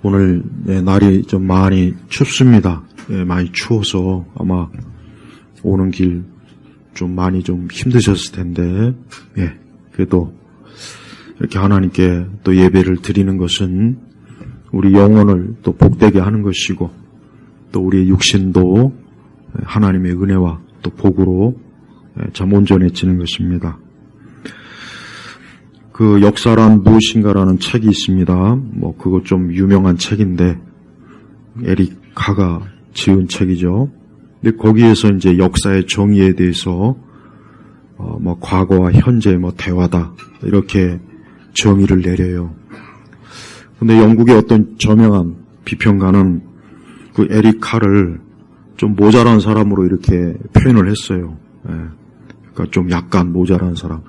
오늘 날이 좀 많이 춥습니다. 많이 추워서 아마 오는 길 좀 많이 좀 힘드셨을 텐데, 그래도 이렇게 하나님께 또 예배를 드리는 것은 우리 영혼을 또 복되게 하는 것이고, 또 우리의 육신도 하나님의 은혜와 또 복으로 참 온전해지는 것입니다. 그 역사란 무엇인가라는 책이 있습니다. 그거 좀 유명한 책인데, 에릭 카가 지은 책이죠. 근데 거기에서 이제 역사의 정의에 대해서, 과거와 현재 대화다. 이렇게 정의를 내려요. 근데 영국의 어떤 저명한 비평가는 그 에릭 카를 좀 모자란 사람으로 이렇게 표현을 했어요. 그러니까 좀 약간 모자란 사람.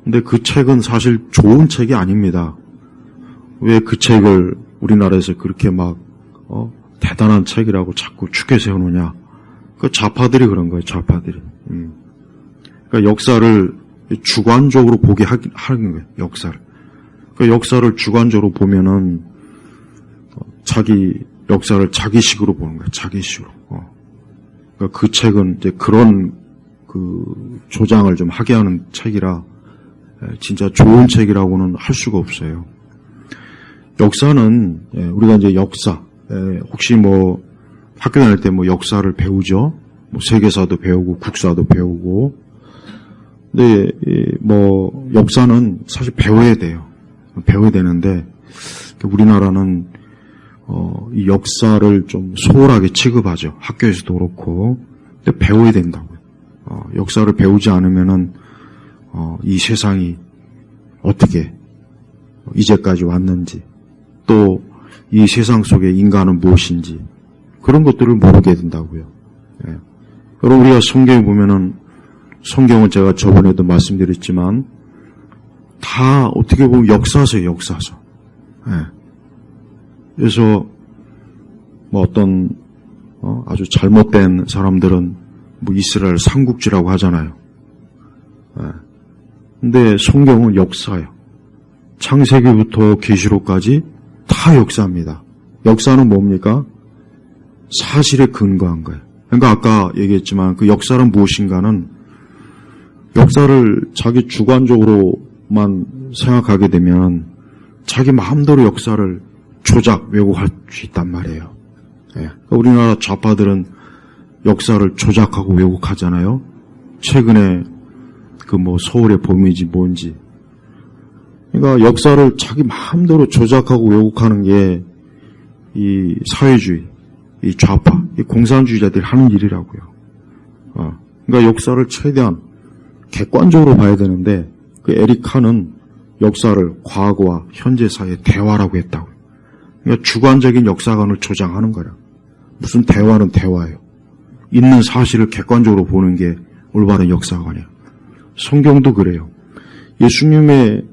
근데 그 책은 사실 좋은 책이 아닙니다. 왜 그 책을 우리나라에서 그렇게 대단한 책이라고 자꾸 축해 세우느냐. 그 좌파들이 그런 거예요, 좌파들이. 그러니까 역사를 주관적으로 보게 하는 거예요, 역사를. 그 역사를 주관적으로 보면은, 자기 역사를 자기식으로 보는 거예요, 자기식으로. 그러니까 그 책은 이제 그런 조장을 좀 하게 하는 책이라, 진짜 좋은 책이라고는 할 수가 없어요. 역사는, 우리가 이제 역사, 혹시 학교 다닐 때 역사를 배우죠? 세계사도 배우고, 국사도 배우고. 근데, 역사는 사실 배워야 돼요. 배워야 되는데, 우리나라는, 이 역사를 좀 소홀하게 취급하죠. 학교에서도 그렇고. 근데 배워야 된다고요. 역사를 배우지 않으면은, 이 세상이 어떻게 이제까지 왔는지, 또 이 세상 속에 인간은 무엇인지 그런 것들을 모르게 된다고요. 여러분, 우리가 성경에 보면은, 성경은 제가 저번에도 말씀드렸지만 다 어떻게 보면 역사서예요, 역사서. 그래서 어떤 아주 잘못된 사람들은 이스라엘 삼국지라고 하잖아요. 근데 성경은 역사예요. 창세기부터 계시록까지 다 역사입니다. 역사는 뭡니까? 사실에 근거한 거예요. 그러니까 아까 얘기했지만 그 역사는 무엇인가는 역사를 자기 주관적으로만 생각하게 되면 자기 마음대로 역사를 조작, 왜곡할 수 있단 말이에요. 우리나라 좌파들은 역사를 조작하고 왜곡하잖아요. 최근에 서울의 봄이지 뭔지. 그러니까 역사를 자기 마음대로 조작하고 왜곡하는 게 이 사회주의, 이 좌파, 이 공산주의자들이 하는 일이라고요. 그러니까 역사를 최대한 객관적으로 봐야 되는데 그 에릭 카는 역사를 과거와 현재 사이의 대화라고 했다고요. 그러니까 주관적인 역사관을 조장하는 거야. 무슨 대화는 대화예요. 있는 사실을 객관적으로 보는 게 올바른 역사관이에요. 성경도 그래요. 예수님의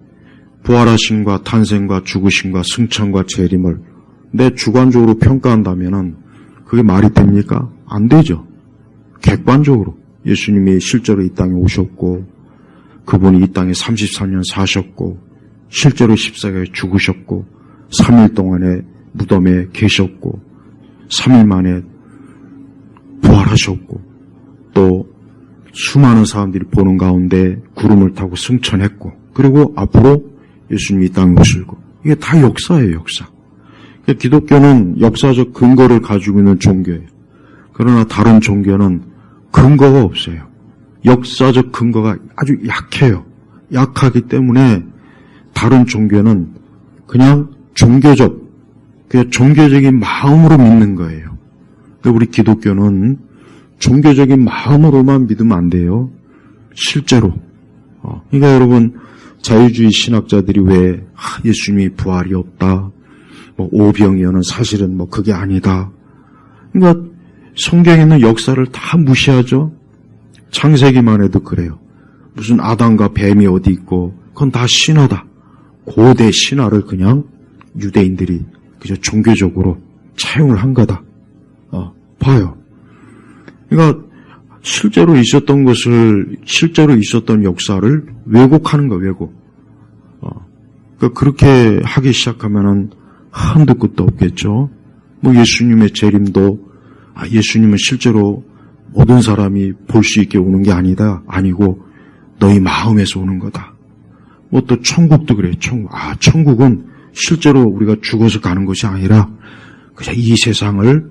부활하심과 탄생과 죽으심과 승천과 재림을 내 주관적으로 평가한다면은 그게 말이 됩니까? 안 되죠. 객관적으로 예수님이 실제로 이 땅에 오셨고 그분이 이 땅에 33년 사셨고 실제로 십자가에 죽으셨고 3일 동안에 무덤에 계셨고 3일 만에 부활하셨고 또 수많은 사람들이 보는 가운데 구름을 타고 승천했고 그리고 앞으로 예수님이 이 땅에 오시고 이게 다 역사예요, 역사. 기독교는 역사적 근거를 가지고 있는 종교예요. 그러나 다른 종교는 근거가 없어요. 역사적 근거가 아주 약해요. 약하기 때문에 다른 종교는 그냥 종교적인 마음으로 믿는 거예요. 우리 기독교는 종교적인 마음으로만 믿으면 안 돼요. 실제로. 그러니까 여러분, 자유주의 신학자들이 왜 예수님이 부활이 없다, 오병이어는 사실은 그게 아니다. 그러니까 성경에 있는 역사를 다 무시하죠. 창세기만 해도 그래요. 무슨 아담과 뱀이 어디 있고 그건 다 신화다. 고대 신화를 그냥 유대인들이 그저 종교적으로 차용을 한 거다. 봐요. 그러니까 실제로 있었던 역사를 왜곡하는 거, 왜곡. 그러니까 그렇게 하기 시작하면은 한도 끝도 없겠죠. 뭐 예수님의 재림도 예수님은 실제로 모든 사람이 볼 수 있게 오는 게 아니고 너희 마음에서 오는 거다. 뭐 또 천국도 그래요. 천국은 실제로 우리가 죽어서 가는 것이 아니라 그냥 이 세상을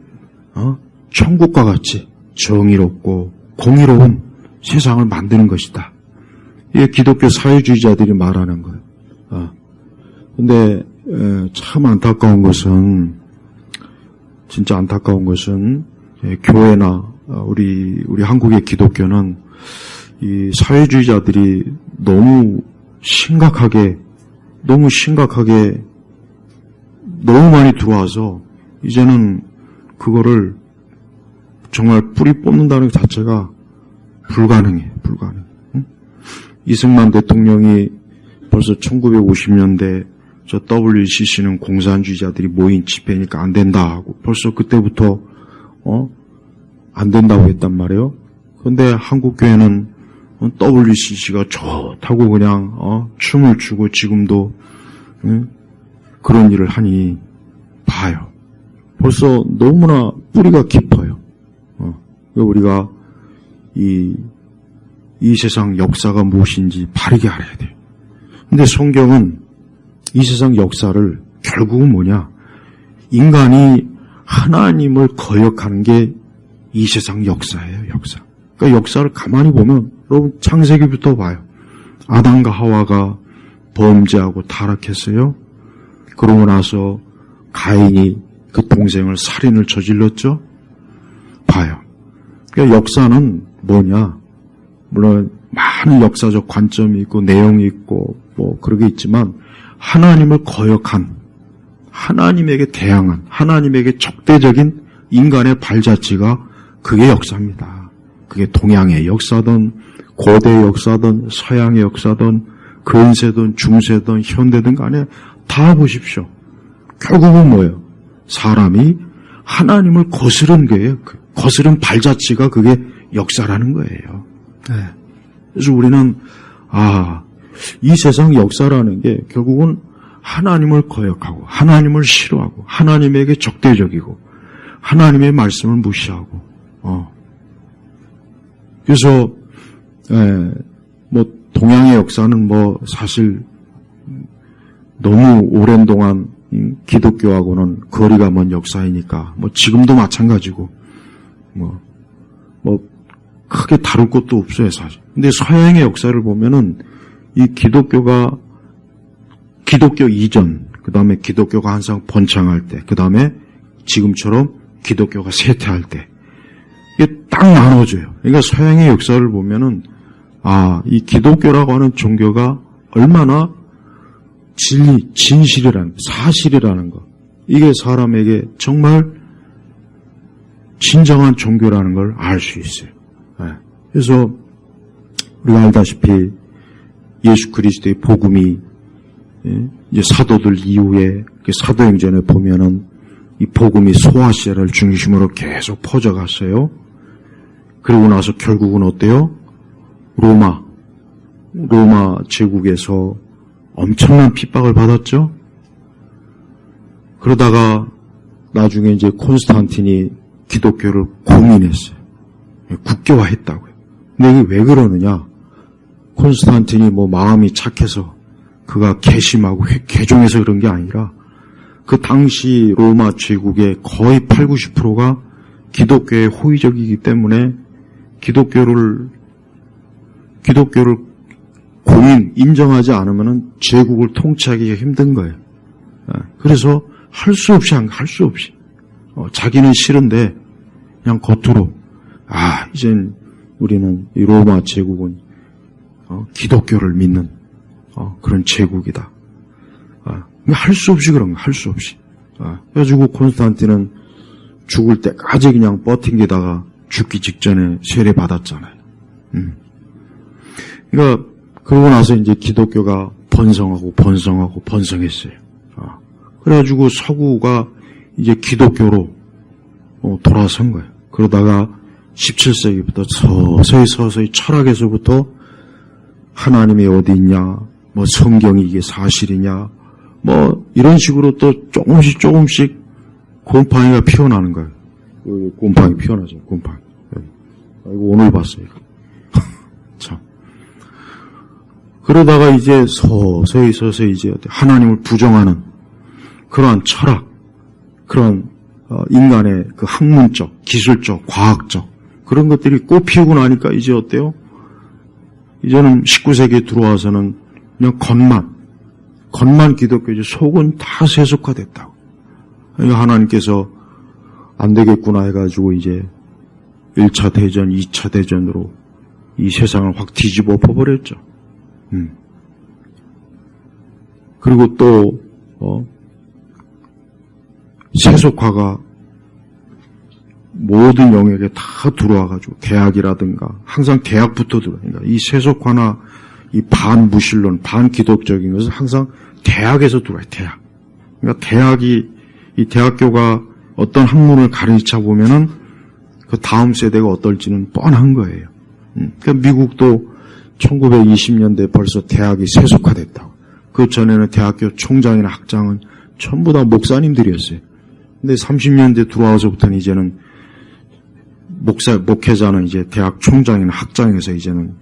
천국과 같이 정의롭고 공의로운 세상을 만드는 것이다. 이게 기독교 사회주의자들이 말하는 거예요. 근데 참 안타까운 것은 진짜 안타까운 것은 교회나 우리 한국의 기독교는 이 사회주의자들이 너무 심각하게 너무 많이 들어와서 이제는 그거를 정말 뿌리 뽑는다는 것 자체가 불가능해. 응? 이승만 대통령이 벌써 1950년대 저 WCC는 공산주의자들이 모인 집회니까 안 된다 하고 벌써 그때부터 안 된다고 했단 말이에요. 그런데 한국교회는 WCC가 좋다고 그냥 춤을 추고 지금도 그런 일을 하니 봐요. 벌써 너무나 뿌리가 깊어요. 우리가 이 세상 역사가 무엇인지 바르게 알아야 돼요. 근데 성경은 이 세상 역사를 결국은 뭐냐? 인간이 하나님을 거역하는 게 이 세상 역사예요, 역사. 그러니까 역사를 가만히 보면 여러분 창세기부터 봐요. 아담과 하와가 범죄하고 타락했어요. 그러고 나서 가인이 그 동생을 살인을 저질렀죠. 봐요. 그러니까 역사는 뭐냐? 물론 많은 역사적 관점이 있고 내용이 있고 뭐 그런 게 있지만 하나님을 거역한 하나님에게 대항한 하나님에게 적대적인 인간의 발자취가 그게 역사입니다. 그게 동양의 역사든 고대 역사든 서양의 역사든 근세든 중세든 현대든 간에 다 보십시오. 결국은 뭐예요? 사람이 하나님을 거스른 거예요. 거스른 발자취가 그게 역사라는 거예요. 네. 그래서 우리는 이 세상 역사라는 게 결국은 하나님을 거역하고 하나님을 싫어하고 하나님에게 적대적이고 하나님의 말씀을 무시하고 그래서 뭐 동양의 역사는 뭐 사실 너무 오랜 동안 기독교하고는 거리가 먼 역사이니까 뭐 지금도 마찬가지고 뭐 크게 다룰 것도 없어요 사실. 근데 서양의 역사를 보면은 이 기독교 이전, 그 다음에 기독교가 항상 번창할 때, 그 다음에 지금처럼 기독교가 쇠퇴할 때, 이게 딱 나눠져요. 그러니까 서양의 역사를 보면은, 이 기독교라고 하는 종교가 얼마나 진실이라는, 사실이라는 것, 이게 사람에게 정말 진정한 종교라는 걸 알 수 있어요. 그래서 우리가 알다시피 예수 그리스도의 복음이 이제 사도들 이후에 사도행전에 보면은 이 복음이 소아시아를 중심으로 계속 퍼져갔어요. 그러고 나서 결국은 어때요? 로마 제국에서 엄청난 핍박을 받았죠. 그러다가 나중에 이제 콘스탄틴이 기독교를 공인했어요. 국교화했다고요. 근데 이게 왜 그러느냐? 콘스탄틴이 뭐 마음이 착해서 그가 개심하고 개종해서 그런 게 아니라 그 당시 로마 제국의 거의 80~90%가 기독교에 호의적이기 때문에 기독교를 인정하지 않으면은 제국을 통치하기가 힘든 거예요. 그래서 할 수 없이 자기는 싫은데 그냥 겉으로 이젠 우리는 이 로마 제국은 기독교를 믿는 그런 제국이다. 할 수 없이 그런 거, 할 수 없이. 그래가지고 콘스탄틴은 죽을 때까지 그냥 버틴게다가 죽기 직전에 세례 받았잖아요. 그러니까 그러고 나서 이제 기독교가 번성했어요. 그래가지고 서구가 이제 기독교로 돌아선 거예요. 그러다가 17세기부터 서서히 철학에서부터 하나님이 어디 있냐, 뭐 성경이 이게 사실이냐, 뭐 이런 식으로 또 조금씩 곰팡이가 피어나는 거예요. 곰팡이 피어나죠. 곰팡이. 이거 오늘 봤어요. 참. 그러다가 이제 서서히 이제 하나님을 부정하는 그러한 철학, 그런 인간의 그 학문적, 기술적, 과학적 그런 것들이 꽃피우고 나니까 이제 어때요? 이제는 19세기에 들어와서는 그냥 겉만 기독교지 속은 다 세속화됐다고. 그러니까 하나님께서 안 되겠구나 해가지고 이제 1차 대전, 2차 대전으로 이 세상을 확 뒤집어 엎어버렸죠. 그리고 또 세속화가 모든 영역에 다 들어와가지고 대학이라든가 항상 대학부터 들어오니까 이 세속화나 이 반무신론, 반기독적인 것은 항상 대학에서 들어와요. 대학. 그러니까 이 대학교가 어떤 학문을 가르쳐 보면은 그 다음 세대가 어떨지는 뻔한 거예요. 그러니까 미국도 1920년대 벌써 대학이 세속화됐다고. 그 전에는 대학교 총장이나 학장은 전부 다 목사님들이었어요. 근데 30년대 들어와서부터는 이제는 목회자는 이제 대학 총장이나 학장에서 이제는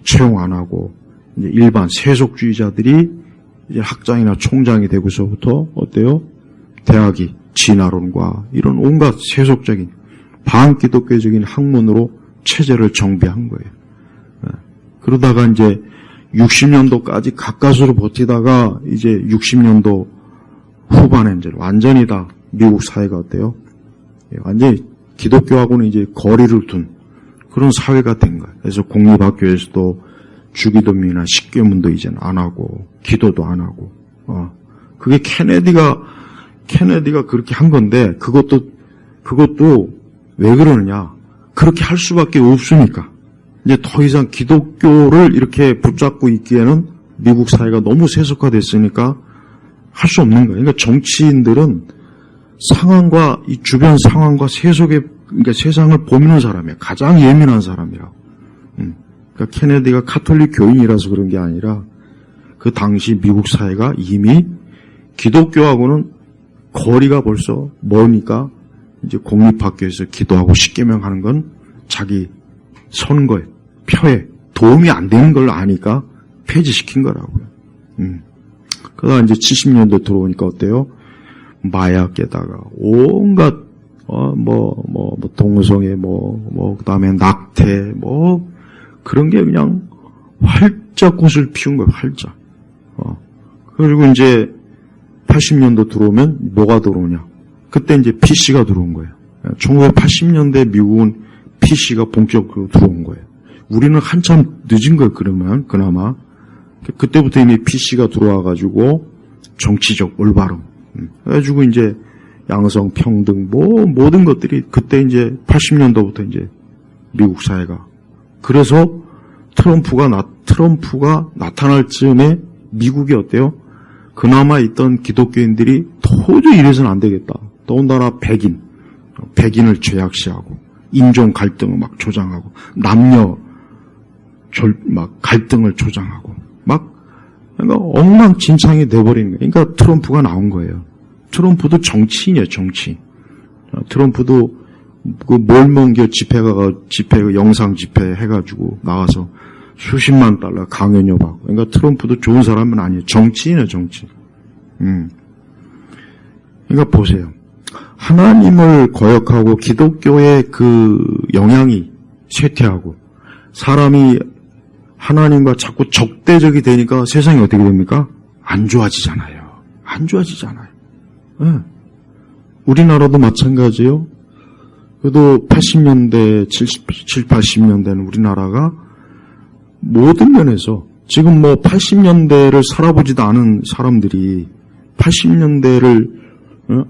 채용 안 하고 이제 일반 세속주의자들이 이제 학장이나 총장이 되고서부터 어때요? 대학이 진화론과 이런 온갖 세속적인 반기독교적인 학문으로 체제를 정비한 거예요. 그러다가 이제 60년도까지 가까스로 버티다가 이제 60년도 후반에 이제 완전히 다 미국 사회가 어때요? 완전히 기독교하고는 이제 거리를 둔 그런 사회가 된 거예요. 그래서 공립학교에서도 주기도문이나 십계문도 이제는 안 하고 기도도 안 하고 그게 케네디가 그렇게 한 건데 그것도 왜 그러느냐? 그렇게 할 수밖에 없으니까. 이제 더 이상 기독교를 이렇게 붙잡고 있기에는 미국 사회가 너무 세속화됐으니까 할 수 없는 거예요. 그러니까 정치인들은 상황과 이 주변 상황과 그러니까 세상을 보는 사람이에요. 가장 예민한 사람이라고. 그러니까 케네디가 카톨릭 교인이라서 그런 게 아니라 그 당시 미국 사회가 이미 기독교하고는 거리가 벌써 머니까 이제 공립학교에서 기도하고 십계명 하는 건 자기 선거에 표에 도움이 안 되는 걸 아니까 폐지시킨 거라고요. 그러다 이제 70년대 들어오니까 어때요? 마약에다가 온갖 동성애 그다음에 낙태 그런 게 그냥 활짝 꽃을 피운 거예요. 활짝. 그리고 이제 80년도 들어오면 뭐가 들어오냐? 그때 이제 PC가 들어온 거예요. 1980년대 미국은 PC가 본격적으로 들어온 거예요. 우리는 한참 늦은 거예요. 그러면 그나마 그때부터 이미 PC가 들어와가지고 정치적 올바름, 그래가지고 이제 양성 평등 모든 것들이 그때 이제 80년도부터 이제 미국 사회가 그래서 트럼프가 나타날 즈음에 미국이 어때요? 그나마 있던 기독교인들이 도저히 이래서는 안 되겠다. 더군다나 백인을 죄악시하고 인종 갈등을 막 조장하고 남녀 갈등을 조장하고 그러니까 엉망진창이 돼버리는 거예요. 그러니까 트럼프가 나온 거예요. 트럼프도 정치인이에요, 정치인. 트럼프도 그 몰몬교 집회 영상 집회 해가지고 나와서 수십만 달러 강연료 받고. 그러니까 트럼프도 좋은 사람은 아니에요. 정치인이에요, 정치인. 그러니까 보세요. 하나님을 거역하고 기독교의 그 영향이 쇠퇴하고 사람이 하나님과 자꾸 적대적이 되니까 세상이 어떻게 됩니까? 안 좋아지잖아요. 안 좋아지잖아요. 네. 우리나라도 마찬가지예요. 그래도 80년대, 80년대는 우리나라가 모든 면에서 지금 80년대를 살아보지도 않은 사람들이 80년대를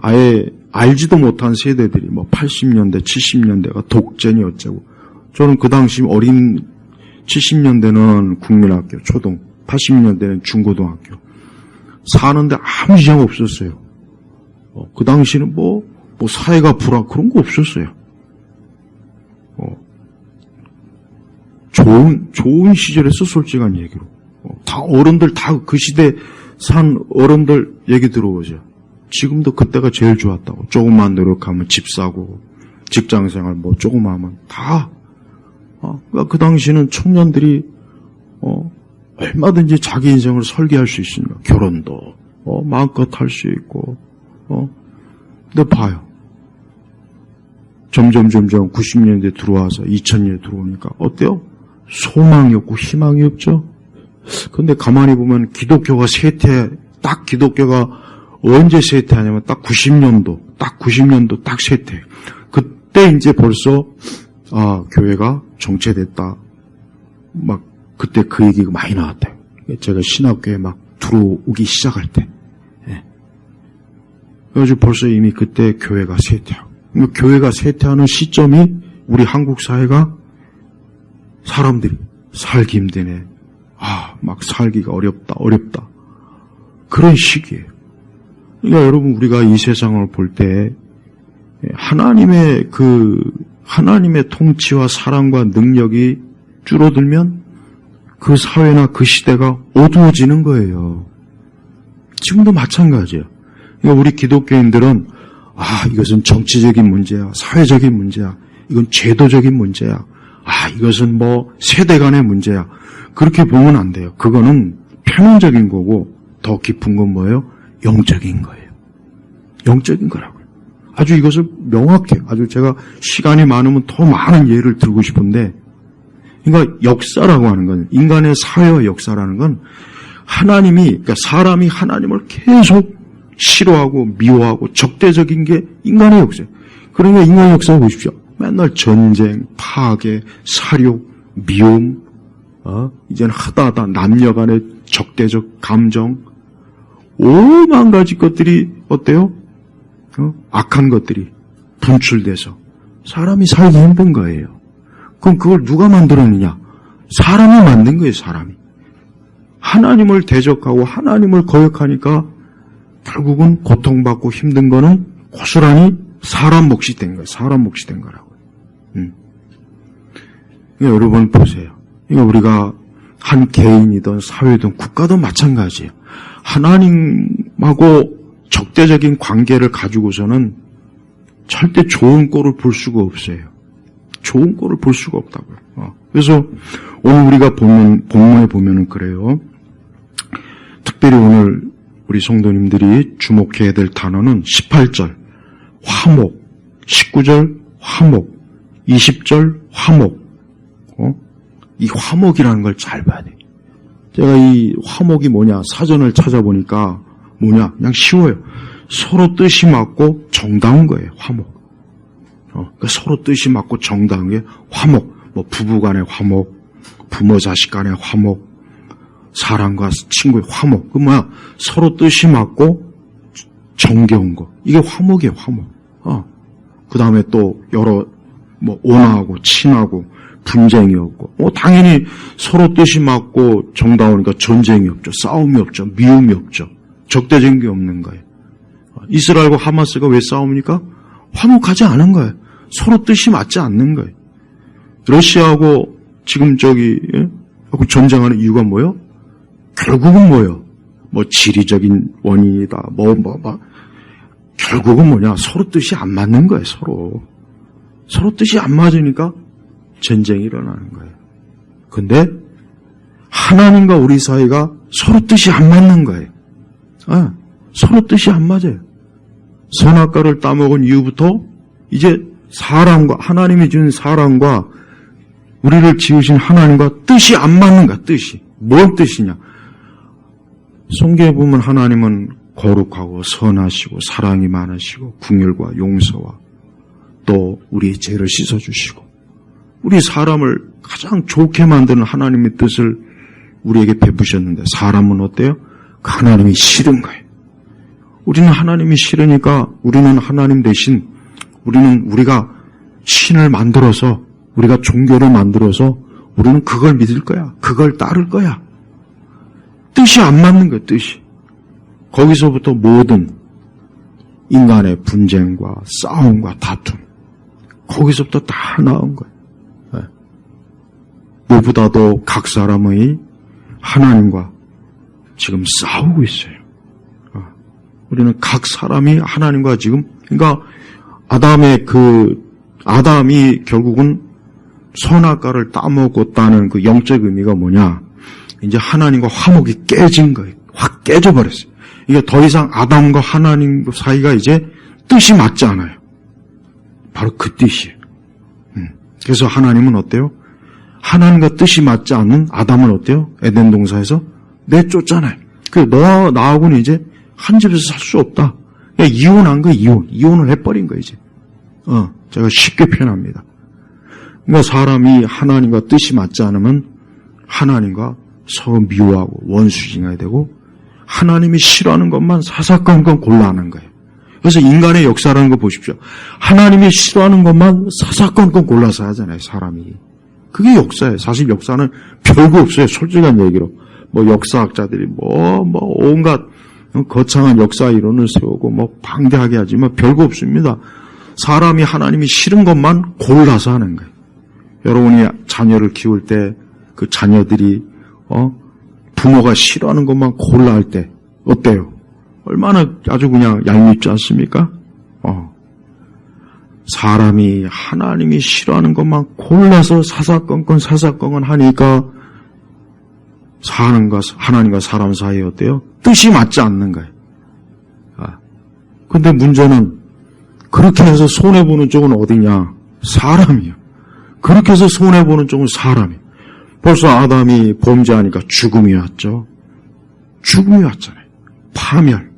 아예 알지도 못한 세대들이 80년대, 70년대가 독재니 어쩌고. 저는 그 당시 70년대는 국민학교, 초등, 80년대는 중고등학교. 사는데 아무 이상 없었어요. 그 당시는 사회가 불화, 그런 거 없었어요. 좋은 시절에서 솔직한 얘기로. 다 어른들 다 그 시대 산 어른들 얘기 들어보죠. 지금도 그때가 제일 좋았다고. 조금만 노력하면 집 사고, 직장생활 뭐 조금만 하면 다. 그러니까 그 당시는 청년들이 얼마든지 자기 인생을 설계할 수 있습니다. 결혼도 마음껏 할 수 있고. 근데 봐요. 점점 90년대 들어와서 2000년에 들어오니까 어때요? 소망이 없고 희망이 없죠. 근데 가만히 보면 기독교가 딱 기독교가 언제 쇠퇴하냐면 딱 90년도 딱 쇠퇴. 그때 이제 벌써 교회가 정체됐다. 막 그때 그 얘기가 많이 나왔대요. 제가 신학교에 막 들어오기 시작할 때. 예. 그래가지고 벌써 이미 그때 교회가 쇠퇴하고. 교회가 쇠퇴하는 시점이 우리 한국 사회가 사람들이 살기 힘드네. 막 살기가 어렵다. 그런 시기예요. 그러니까 여러분 우리가 이 세상을 볼 때 하나님의 통치와 사랑과 능력이 줄어들면 그 사회나 그 시대가 어두워지는 거예요. 지금도 마찬가지예요. 그러니까 우리 기독교인들은 이것은 정치적인 문제야, 사회적인 문제야, 이건 제도적인 문제야, 이것은 뭐 세대 간의 문제야. 그렇게 보면 안 돼요. 그거는 표면적인 거고 더 깊은 건 뭐예요? 영적인 거예요. 영적인 거라고요. 아주 이것을 명확해요. 아주 제가 시간이 많으면 더 많은 예를 들고 싶은데, 그러니까 역사라고 하는 건, 인간의 사회와 역사라는 건 그러니까 사람이 하나님을 계속 싫어하고 미워하고 적대적인 게 인간의 역사예요. 그러니까 인간의 역사 보십시오. 맨날 전쟁, 파괴, 사륙, 미움, 이제는 하다 남녀 간의 적대적 감정, 오만 가지 것들이 어때요? 악한 것들이 분출돼서 사람이 살기 힘든 거예요. 그럼 그걸 누가 만들었느냐? 사람이 만든 거예요, 사람이. 하나님을 대적하고 하나님을 거역하니까 결국은 고통받고 힘든 거는 고스란히 사람 몫이 된 거예요. 사람 몫이 된 거라고요. 그러니까 여러분 보세요. 그러니까 우리가 한 개인이든 사회든 국가든 마찬가지예요. 하나님하고 적대적인 관계를 가지고서는 절대 좋은 꼴을 볼 수가 없어요. 좋은 꼴을 볼 수가 없다고요. 그래서 오늘 우리가 본문에 보면은 그래요. 특별히 오늘 우리 성도님들이 주목해야 될 단어는 18절 화목, 19절 화목, 20절 화목. 이 화목이라는 걸 잘 봐야 돼요. 제가 이 화목이 뭐냐 사전을 찾아보니까 뭐냐 그냥 쉬워요. 서로 뜻이 맞고 정다운 거예요. 화목. 그러니까 서로 뜻이 맞고 정다운 게 화목. 뭐 부부 간의 화목, 부모 자식 간의 화목, 사람과 친구의 화목. 그 뭐야 서로 뜻이 맞고 정겨운 거. 이게 화목이에요. 화목. 그 다음에 또 여러 뭐 온화하고 친하고 분쟁이 없고, 당연히 서로 뜻이 맞고 정다우니까 전쟁이 없죠. 싸움이 없죠. 미움이 없죠. 적대적인 게 없는 거예요. 이스라엘과 하마스가 왜 싸웁니까? 화목하지 않은 거예요. 서로 뜻이 맞지 않는 거예요. 러시아하고 지금 하고 전쟁하는 이유가 뭐예요? 결국은 뭐예요? 뭐 지리적인 원인이다. 결국은 뭐냐? 서로 뜻이 안 맞는 거예요. 서로 뜻이 안 맞으니까 전쟁이 일어나는 거예요. 근데 하나님과 우리 사이가 서로 뜻이 안 맞는 거예요. 서로 뜻이 안 맞아요. 선악과를 따먹은 이후부터 이제 하나님이 준 사람과 우리를 지으신 하나님과 뜻이 안 맞는 거야. 뜻이. 뭔 뜻이냐? 성경에 보면 하나님은 거룩하고 선하시고 사랑이 많으시고 긍휼과 용서와 또 우리의 죄를 씻어주시고 우리 사람을 가장 좋게 만드는 하나님의 뜻을 우리에게 베푸셨는데 사람은 어때요? 그 하나님이 싫은 거예요. 우리는 하나님이 싫으니까 우리는 하나님 대신 우리가 신을 만들어서 우리가 종교를 만들어서 우리는 그걸 믿을 거야. 그걸 따를 거야. 뜻이 안 맞는 거예요. 뜻이. 거기서부터 모든 인간의 분쟁과 싸움과 다툼 거기서부터 다 나온 거예요. 무엇보다도 각 사람의 하나님과 지금 싸우고 있어요. 우리는 각 사람이 하나님과 지금, 그러니까 아담이 결국은 선악과를 따먹었다는 그 영적 의미가 뭐냐? 이제 하나님과 화목이 깨진 거예요. 확 깨져버렸어요. 이게 더 이상 아담과 하나님 사이가 이제 뜻이 맞지 않아요. 바로 그 뜻이에요. 그래서 하나님은 어때요? 하나님과 뜻이 맞지 않는 아담을 어때요? 에덴 동산에서 내쫓잖아요. 너와 나하고는 이제 한 집에서 살 수 없다. 그러니까 이혼한 거예요. 이혼을 해버린 거예요, 이제. 제가 쉽게 표현합니다. 그러니까 사람이 하나님과 뜻이 맞지 않으면 하나님과 서로 미워하고 원수징해야 되고 하나님이 싫어하는 것만 사사건건 골라 하는 거예요. 그래서 인간의 역사라는 거 보십시오. 하나님이 싫어하는 것만 사사건건 골라서 하잖아요, 사람이. 그게 역사예요. 사실 역사는 별거 없어요. 솔직한 얘기로. 역사학자들이 온갖 거창한 역사 이론을 세우고 방대하게 하지만 별거 없습니다. 사람이 하나님이 싫은 것만 골라서 하는 거예요. 여러분이 자녀를 키울 때 그 자녀들이 부모가 싫어하는 것만 골라 할 때 어때요? 얼마나 아주 그냥 얄밉지 않습니까? 사람이 하나님이 싫어하는 것만 골라서 사사건건 하니까 하나님과 사람 사이에 어때요? 뜻이 맞지 않는 거예요. 근데 문제는 그렇게 해서 손해보는 쪽은 어디냐? 사람이요. 그렇게 해서 손해보는 쪽은 사람이에요. 벌써 아담이 범죄하니까 죽음이 왔죠. 죽음이 왔잖아요. 파멸.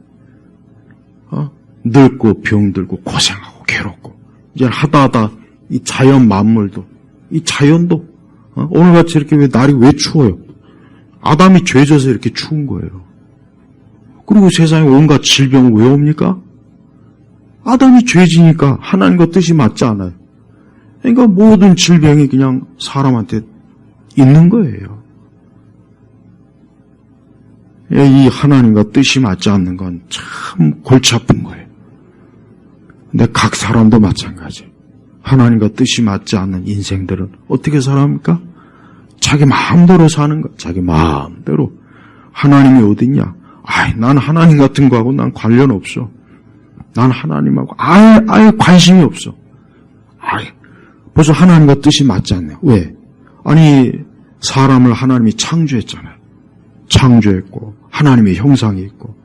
늙고 병들고 고생하고 괴롭고 이제 하다 이 자연 만물도 이 자연도 오늘같이 이렇게 날이 왜 추워요? 아담이 죄져서 이렇게 추운 거예요. 그리고 세상에 온갖 질병은 왜 옵니까? 아담이 죄지니까 하나님과 뜻이 맞지 않아요. 그러니까 모든 질병이 그냥 사람한테 있는 거예요. 이 하나님과 뜻이 맞지 않는 건 참 골치 아픈 거예요. 근데 각 사람도 마찬가지예요. 하나님과 뜻이 맞지 않는 인생들은 어떻게 살아합니까? 자기 마음대로 사는 거야. 자기 마음대로. 하나님이 어딨냐? 난 하나님 같은 거하고 난 관련 없어. 난 하나님하고 아예 관심이 없어. 벌써 하나님과 뜻이 맞지 않네요. 왜? 사람을 하나님이 창조했잖아요. 창조했고 하나님의 형상이 있고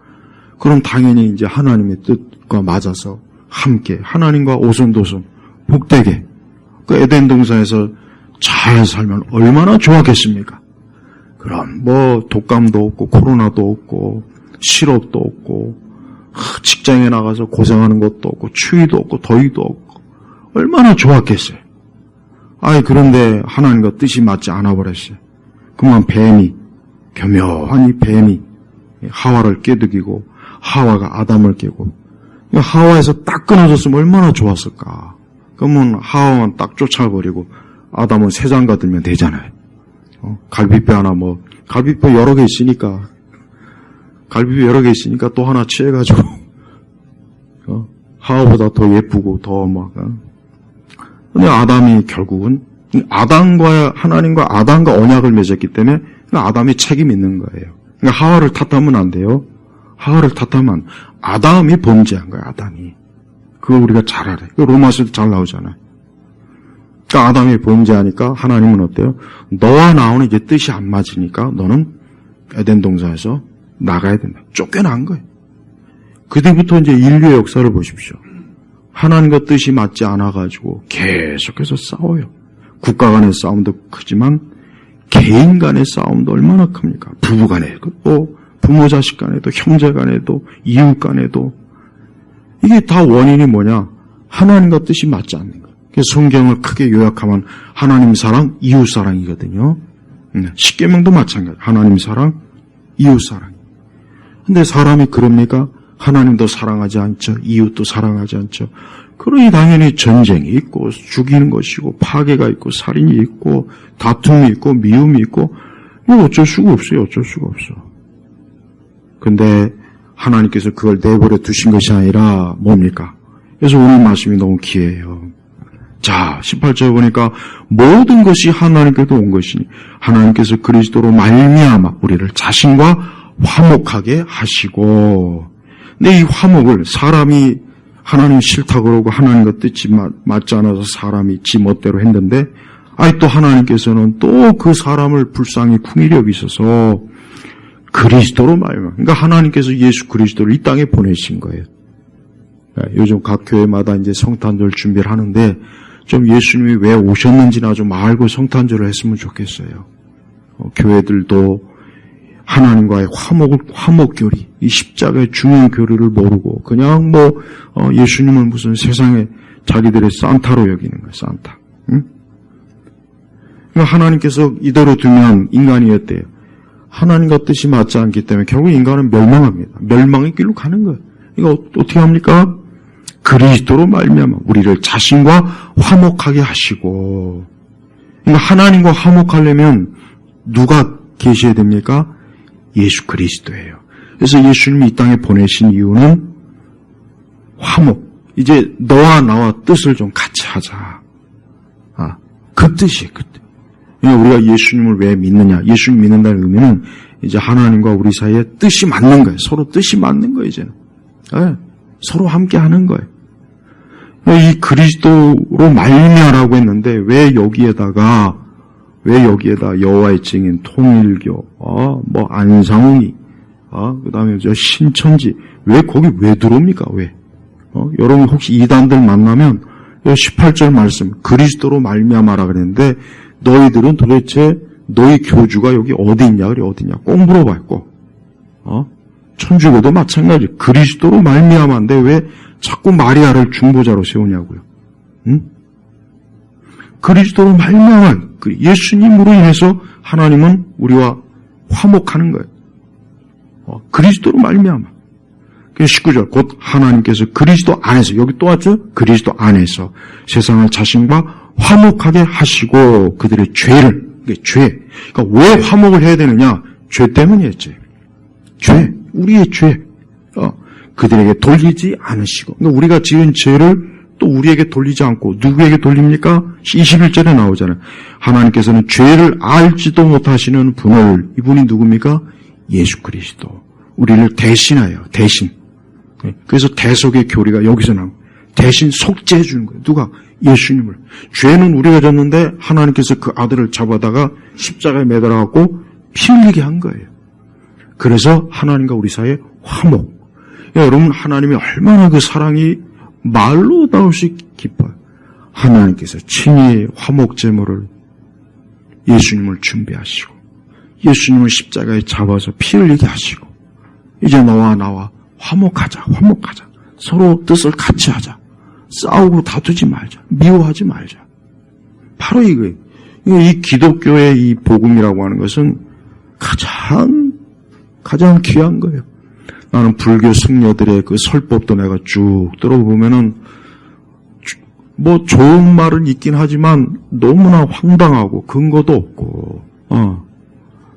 그럼 당연히 이제 하나님의 뜻과 맞아서 함께 하나님과 오손도손 복되게 그 에덴 동산에서 잘 살면 얼마나 좋았겠습니까? 그럼 독감도 없고 코로나도 없고 실업도 없고 직장에 나가서 고생하는 것도 없고 추위도 없고 더위도 없고 얼마나 좋았겠어요. 그런데 하나님과 뜻이 맞지 않아 버렸어요. 그만 교묘한 뱀이 하와를 깨뜨리고 하와가 아담을 깨고 하와에서 딱 끊어졌으면 얼마나 좋았을까. 그러면 하와만 딱 쫓아버리고 아담은 새장가 들면 되잖아요. 갈비뼈 하나 갈비뼈 여러 개 있으니까 또 하나 취해가지고 하와보다 더 예쁘고 근데 아담이 결국은 하나님과 아담과 언약을 맺었기 때문에 아담이 책임 있는 거예요. 그러니까 하와를 탓하면 안 돼요. 하와를 탓하면 아담이 범죄한 거예요. 아담이. 그거 우리가 잘 알아요. 로마서도 잘 나오잖아요. 그러니까 아담이 범죄하니까 하나님은 어때요? 너와 나오는 이제 뜻이 안 맞으니까 너는 에덴 동산에서 나가야 된다. 쫓겨난 거예요. 그 뒤부터 이제 인류의 역사를 보십시오. 하나님과 뜻이 맞지 않아가지고 계속해서 싸워요. 국가 간의 싸움도 크지만 개인 간의 싸움도 얼마나 큽니까? 부부 간에도 또 부모 자식 간에도 형제 간에도 이웃 간에도 이게 다 원인이 뭐냐? 하나님과 뜻이 맞지 않는 거예요. 그래서 성경을 크게 요약하면 하나님 사랑, 이웃 사랑이거든요. 십계명도 마찬가지. 하나님 사랑, 이웃 사랑. 근데 사람이 그럽니까? 하나님도 사랑하지 않죠. 이웃도 사랑하지 않죠. 그러니 당연히 전쟁이 있고 죽이는 것이고 파괴가 있고 살인이 있고 다툼이 있고 미움이 있고 어쩔 수가 없어요. 어쩔 수가 없어. 근데 하나님께서 그걸 내버려 두신 것이 아니라 뭡니까? 그래서 오늘 말씀이 너무 귀해요. 자, 18절에 보니까 모든 것이 하나님께서 온 것이니 하나님께서 그리스도로 말미암아 우리를 자신과 화목하게 하시고. 근데 이 화목을 사람이 하나님 싫다 그러고 하나님과 뜻이 맞지 않아서 사람이 지 멋대로 했는데 또 하나님께서는 또 그 사람을 불쌍히 궁히 여기셔서 그리스도로 말미암아, 그러니까 하나님께서 예수 그리스도를 이 땅에 보내신 거예요. 요즘 각 교회마다 이제 성탄절 준비를 하는데 좀 예수님이 왜 오셨는지나 좀 알고 성탄절을 했으면 좋겠어요. 교회들도 하나님과의 화목교리, 이 십자가의 중요한 교리를 모르고 그냥 예수님을 무슨 세상에 자기들의 산타로 여기는 거예요. 산타. 응? 그러니까 하나님께서 이대로 두면 인간이 어때요? 하나님과 뜻이 맞지 않기 때문에 결국 인간은 멸망합니다. 멸망의 길로 가는 거예요. 이거 어떻게 합니까? 그리스도로 말미암아 우리를 자신과 화목하게 하시고. 그러니까 하나님과 화목하려면 누가 계셔야 됩니까? 예수 그리스도예요. 그래서 예수님이 이 땅에 보내신 이유는 화목. 이제 너와 나와 뜻을 좀 같이 하자. 그 뜻이에요. 그 뜻. 그러니까 우리가 예수님을 왜 믿느냐? 예수님 믿는다는 의미는 이제 하나님과 우리 사이에 뜻이 맞는 거예요. 서로 뜻이 맞는 거예요, 이제는. 네. 서로 함께 하는 거예요. 이 그리스도로 말미암아라고 했는데 왜 여기에다가 여호와의 증인, 통일교, 안상훈이, 그다음에 저 신천지, 왜 거기 왜 들어옵니까? 왜? 여러분 혹시 이단들 만나면 18절 말씀 그리스도로 말미암아라 그랬는데 너희들은 도대체 너희 교주가 여기 어디 있냐 그래 어디냐 꼭 물어봐요 꼭. 천주교도 마찬가지. 그리스도로 말미암아인데 왜 자꾸 마리아를 중보자로 세우냐고요. 응? 그리스도로 말미암아 예수님으로 인해서 하나님은 우리와 화목하는 거예요. 그리스도로 말미암아. 19절 곧 하나님께서 그리스도 안에서 여기 또 왔죠? 그리스도 안에서 세상을 자신과 화목하게 하시고 그들의 죄를 그러니까 왜 화목을 해야 되느냐? 죄 때문이었지. 죄, 우리의 죄. 그들에게 돌리지 않으시고 그러니까 우리가 지은 죄를 또 우리에게 돌리지 않고 누구에게 돌립니까? 21절에 나오잖아요. 하나님께서는 죄를 알지도 못하시는 분을 이분이 누굽니까? 예수 그리스도. 우리를 대신하여 대신. 그래서 대속의 교리가 여기서 나옵니다. 대신 속죄해 주는 거예요. 누가? 예수님을. 죄는 우리가 졌는데 하나님께서 그 아들을 잡아다가 십자가에 매달아갖고 피 흘리게 한 거예요. 그래서 하나님과 우리 사이에 화목. 여러분 하나님이 얼마나 그 사랑이 말로 나올 수 깊어요. 하나님께서 친히 화목제물을 예수님을 준비하시고 예수님을 십자가에 잡아서 피 흘리게 하시고 이제 너와 나와 화목하자. 서로 뜻을 같이 하자. 싸우고 다투지 말자. 미워하지 말자. 바로 이거예요. 이 기독교의 이 복음이라고 하는 것은 가장 귀한 거예요. 나는 불교 승려들의 그 설법도 내가 쭉 들어보면은 좋은 말은 있긴 하지만 너무나 황당하고 근거도 없고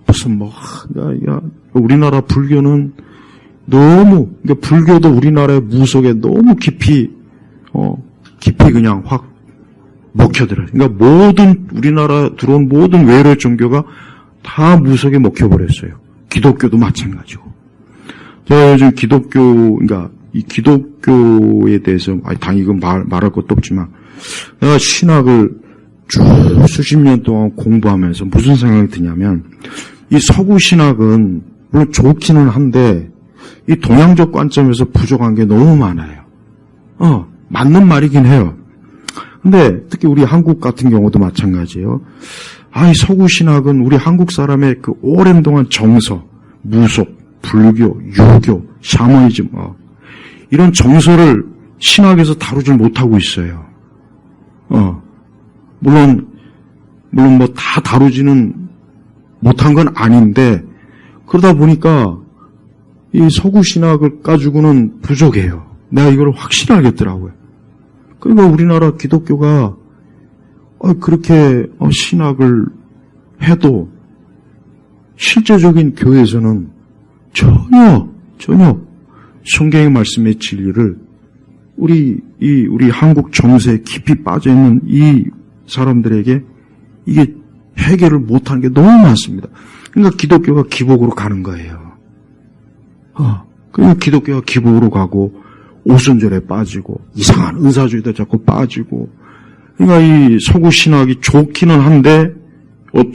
무슨 우리나라 불교는 너무 그러니까 불교도 우리나라의 무속에 너무 깊이 그냥 확 먹혀들어요. 그러니까 우리나라 들어온 모든 외래 종교가 다 무속에 먹혀버렸어요. 기독교도 마찬가지고. 제가 요즘 그러니까 이 기독교에 대해서 당연히 이건 말할 것도 없지만 내가 신학을 쭉 수십 년 동안 공부하면서 무슨 생각이 드냐면 이 서구 신학은 물론 좋기는 한데 이 동양적 관점에서 부족한 게 너무 많아요. 맞는 말이긴 해요. 근데 특히 우리 한국 같은 경우도 마찬가지예요. 이 서구 신학은 우리 한국 사람의 그 오랜 동안 정서, 무속, 불교, 유교, 샤머니즘 이런 정서를 신학에서 다루질 못하고 있어요. 물론 다 다루지는 못한 건 아닌데 그러다 보니까 이 서구 신학을 가지고는 부족해요. 내가 이걸 확실히 알겠더라고요. 그러니까 우리나라 기독교가 그렇게 신학을 해도 실제적인 교회에서는 전혀 성경의 말씀의 진리를 우리 한국 정서에 깊이 빠져있는 이 사람들에게 이게 해결을 못하는 게 너무 많습니다. 그러니까 기독교가 기복으로 가는 거예요. 그 기독교가 기복으로 가고 오순절에 빠지고 이상한 은사주의도 자꾸 빠지고. 그러니까 이 서구 신학이 좋기는 한데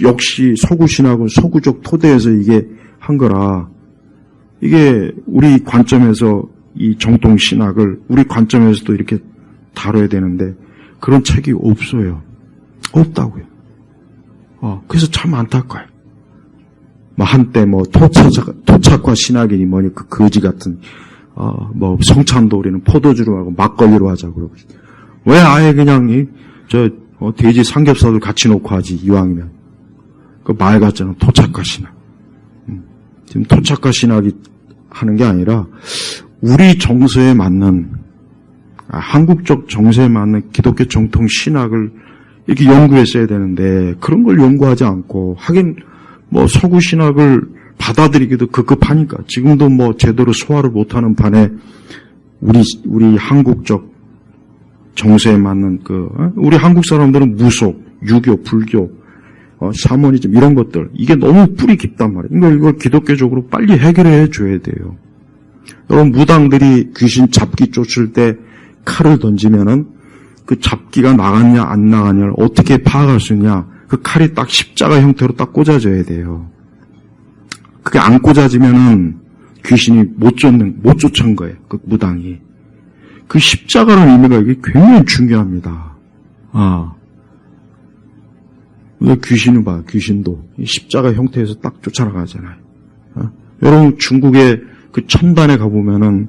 역시 서구 신학은 서구적 토대에서 이게 한 거라. 이게 우리 관점에서 이 정통 신학을 우리 관점에서도 이렇게 다뤄야 되는데 그런 책이 없어요. 없다고요. 그래서 참 안타까워요. 한때 토착과 신학이니 뭐니 그 거지 같은 성찬도 우리는 포도주로 하고 막걸리로 하자고 그러고. 왜 아예 그냥 돼지 삼겹살을 같이 놓고 하지 이왕이면. 그 말 같잖아. 토착과 신학. 지금 토착과 신학이 하는 게 아니라 우리 정서에 맞는 한국적 정서에 맞는 기독교 정통 신학을 이렇게 연구했어야 되는데 그런 걸 연구하지 않고 하긴 서구 신학을 받아들이기도 급급하니까 지금도 제대로 소화를 못하는 반에 우리 한국적 정서에 맞는 우리 한국 사람들은 무속, 유교, 불교, 샤머니즘 이런 것들 이게 너무 뿌리 깊단 말이에요. 그러니까 이걸 기독교적으로 빨리 해결해 줘야 돼요. 여러분 무당들이 귀신 잡기 쫓을 때 칼을 던지면은 그 잡기가 나갔냐 안 나갔냐를 어떻게 파악할 수 있냐? 그 칼이 딱 십자가 형태로 딱 꽂아져야 돼요. 그게 안 꽂아지면은 귀신이 못 쫓은 거예요. 그 무당이. 그 십자가라는 의미가 이게 굉장히 중요합니다. 귀신을 봐요. 귀신도 십자가 형태에서 딱 쫓아나가잖아요. 여러분 중국의 그 천단에 가보면은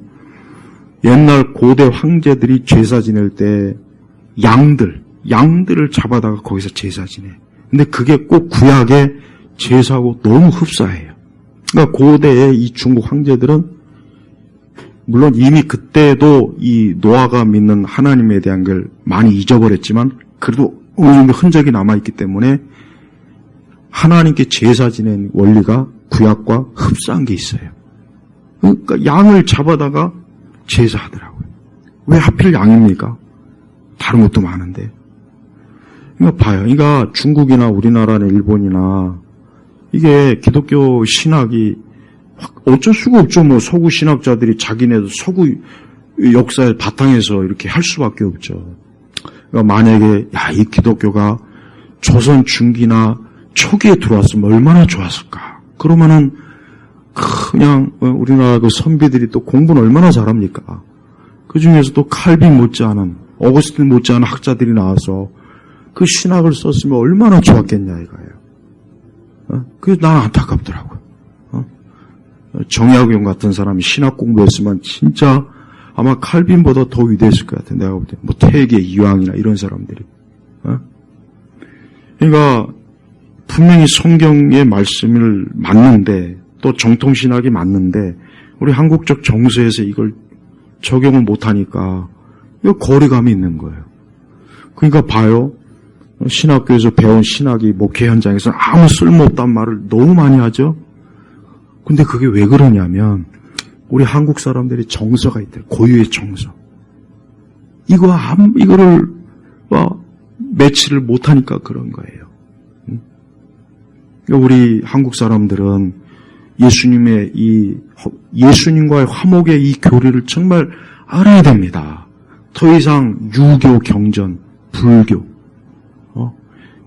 옛날 고대 황제들이 제사 지낼 때 양들을 잡아다가 거기서 제사 지내. 근데 그게 꼭 구약의 제사하고 너무 흡사해요. 그러니까 고대의 이 중국 황제들은 물론 이미 그때도 이 노아가 믿는 하나님에 대한 걸 많이 잊어버렸지만 그래도 어느 정도 흔적이 남아있기 때문에 하나님께 제사 지낸 원리가 구약과 흡사한 게 있어요. 그러니까 양을 잡아다가 제사하더라고요. 왜 하필 양입니까? 다른 것도 많은데. 그러니까 봐요. 그러니까 중국이나 우리나라나 일본이나 이게 기독교 신학이 어쩔 수가 없죠. 서구 신학자들이 자기네도 서구 역사의 바탕에서 이렇게 할 수밖에 없죠. 그러니까 만약에 이 기독교가 조선 중기나 초기에 들어왔으면 얼마나 좋았을까. 그러면은 그냥 우리나라 그 선비들이 또 공부는 얼마나 잘합니까. 그 중에서도 칼빈 못지않은 어거스틴 못지않은 학자들이 나와서 그 신학을 썼으면 얼마나 좋았겠냐 이거예요. 그래서 나는 안타깝더라고요. 정약용 같은 사람이 신학 공부했으면 진짜 아마 칼빈보다 더 위대했을 것 같아요. 내가 볼 때 태계 이황이나 이런 사람들이. 그러니까 분명히 성경의 말씀을 맞는데 또 정통신학이 맞는데 우리 한국적 정서에서 이걸 적용을 못하니까 이거 거리감이 있는 거예요. 그러니까 봐요. 신학교에서 배운 신학이 목회 현장에서 아무 쓸모없단 말을 너무 많이 하죠. 근데 그게 왜 그러냐면 우리 한국 사람들이 정서가 있대요. 고유의 정서. 이거를 매치를 못하니까 그런 거예요. 우리 한국 사람들은 예수님과의 화목의 이 교리를 정말 알아야 됩니다. 더 이상 유교 경전, 불교.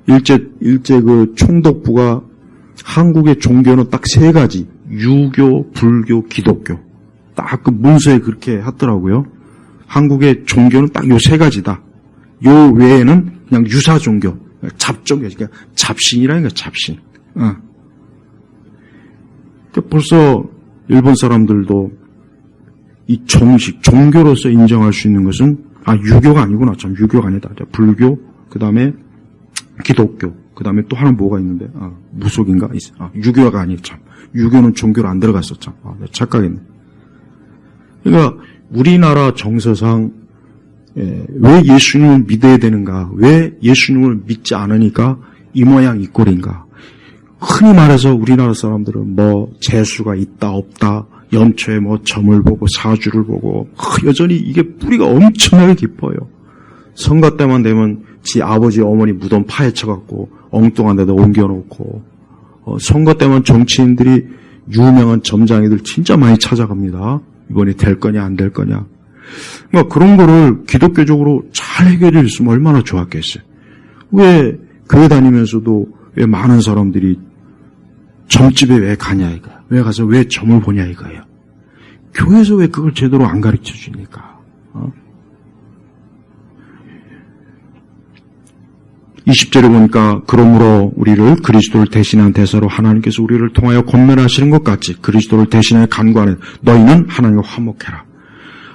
일제 그 총독부가 한국의 종교는 딱 세 가지. 유교, 불교, 기독교. 딱 그 문서에 그렇게 하더라고요. 한국의 종교는 딱 요 세 가지다. 요 외에는 그냥 유사 종교, 잡종교, 그러니까 잡신이라니까 잡신. 벌써 일본 사람들도 이 종교로서 인정할 수 있는 것은 유교가 아니구나. 참 유교가 아니다. 불교, 그 다음에 기독교, 그 다음에 또 하나 뭐가 있는데 무속인가? 유교가 아니에요. 참 유교는 종교로 안 들어갔어. 참 착각했네. 그러니까 우리나라 정서상 왜 예수님을 믿어야 되는가? 왜 예수님을 믿지 않으니까 이 모양 이 꼴인가? 흔히 말해서 우리나라 사람들은 재수가 있다 없다, 연초에 점을 보고 사주를 보고 여전히 이게 뿌리가 엄청나게 깊어요. 선거 때만 되면 지 아버지 어머니 무덤 파헤쳐갖고 엉뚱한 데다 옮겨놓고 선거 때만 정치인들이 유명한 점장이들 진짜 많이 찾아갑니다. 이번에 될 거냐 안 될 거냐. 그러니까 그런 거를 기독교적으로 잘 해결해 줬으면 얼마나 좋았겠어요. 왜 교회 다니면서도 왜 많은 사람들이 점집에 왜 가냐 이거야. 왜 가서 왜 점을 보냐 이거예요. 교회에서 왜 그걸 제대로 안 가르쳐 주니까. 20절에 보니까 그러므로 우리를 그리스도를 대신한 대사로 하나님께서 우리를 통하여 권면하시는 것 같이 그리스도를 대신하여 간구하는 너희는 하나님과 화목해라.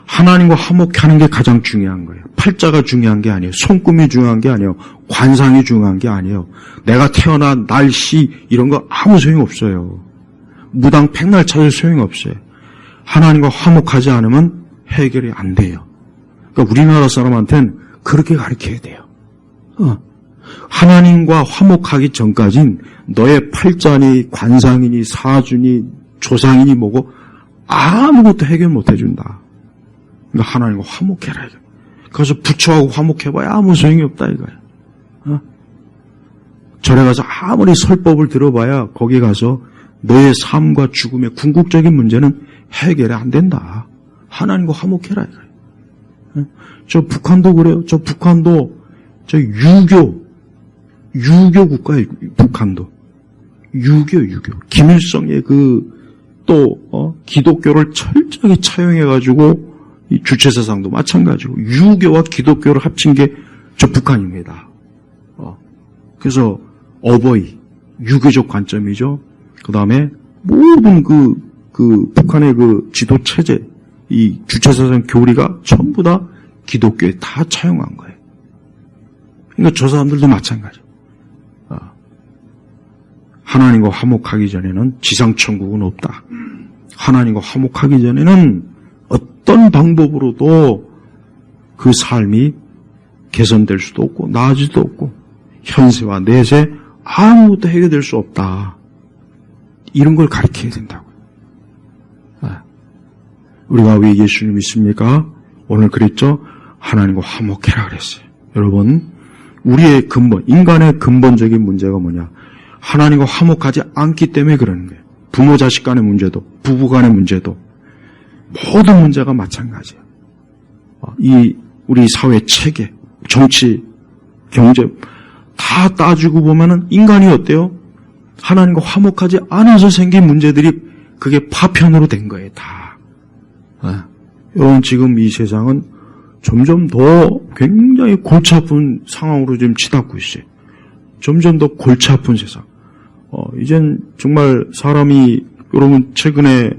하나님과 화목하는 게 가장 중요한 거예요. 팔자가 중요한 게 아니에요. 손금이 중요한 게 아니에요. 관상이 중요한 게 아니에요. 내가 태어난 날씨 이런 거 아무 소용없어요. 무당 백날 찾을 소용없어요. 하나님과 화목하지 않으면 해결이 안 돼요. 그러니까 우리나라 사람한테는 그렇게 가르쳐야 돼요. 하나님과 화목하기 전까진 너의 팔자니 관상이니 사주니 조상이니 뭐고 아무것도 해결 못 해준다. 그러니까 하나님과 화목해라 이거. 그래서 부처하고 화목해봐야 아무 소용이 없다 이거야. 절에 가서 아무리 설법을 들어봐야 거기 가서 너의 삶과 죽음의 궁극적인 문제는 해결이 안 된다. 하나님과 화목해라 이거야. 저 북한도 그래요. 저 북한도 저 유교 국가예요. 북한도 유교. 김일성의 기독교를 철저히 차용해가지고 이 주체사상도 마찬가지고 유교와 기독교를 합친 게 저 북한입니다. 그래서 어버이 유교적 관점이죠. 그 다음에 모든 그 북한의 그 지도 체제 이 주체사상 교리가 전부 다 기독교에 다 차용한 거예요. 그러니까 저 사람들도 마찬가지. 하나님과 화목하기 전에는 지상천국은 없다. 하나님과 화목하기 전에는 어떤 방법으로도 그 삶이 개선될 수도 없고 나아질 수도 없고 현세와 내세 아무것도 해결될 수 없다. 이런 걸 가르쳐야 된다고요. 우리가 왜 예수를 믿습니까? 오늘 그랬죠? 하나님과 화목해라 그랬어요. 여러분, 우리의 근본, 인간의 근본적인 문제가 뭐냐? 하나님과 화목하지 않기 때문에 그러는 거예요. 부모 자식 간의 문제도, 부부 간의 문제도, 모든 문제가 마찬가지예요. 우리 사회 체계, 정치, 경제 다 따지고 보면은 인간이 어때요? 하나님과 화목하지 않아서 생긴 문제들이 그게 파편으로 된 거예요, 다. 여러분, 지금 이 세상은 점점 더 굉장히 골치 아픈 상황으로 지금 치닫고 있어요. 점점 더 골치 아픈 세상. 이젠 정말 사람이, 여러분, 최근에